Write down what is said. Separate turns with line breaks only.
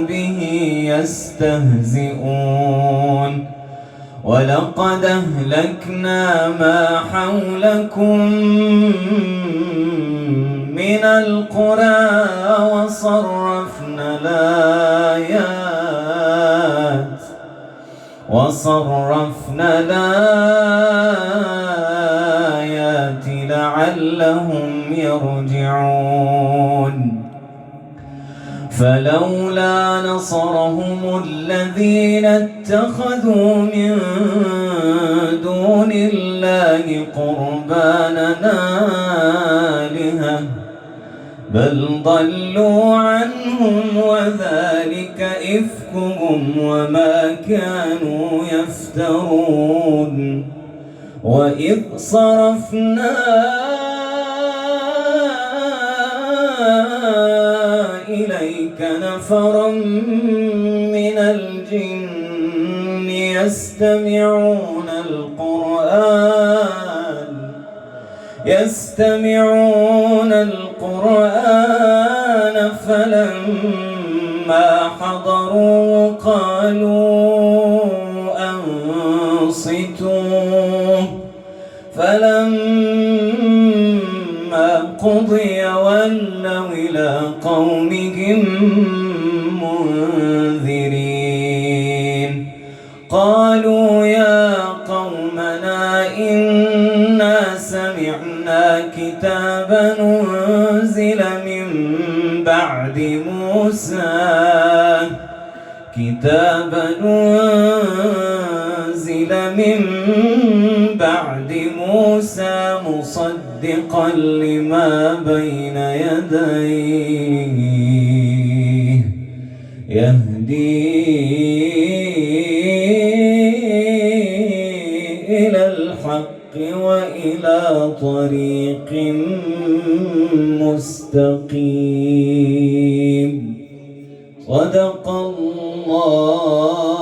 به يستهزئون ولقد أهلكنا ما حولكم من القرى وصرفنا الآيات لعلهم يرجعون فلولا نصرهم الذين اتخذوا من دون الله قربانا آلهة بل ضلوا عنهم وذلك إفكهم وما كانوا يفترون وإذ صرفنا إليك نفرا من الجن يستمعون القرآن فلما حضروا قالوا أنصتوا فلما قضي ولوا إلى قومهم منذرين قالوا يا قومنا إنا سمعنا كتابا أنزل من بعد موسى مصدقا لما بين يديه يهدي إلى الحق وإلى طريق مستقيم صدق الله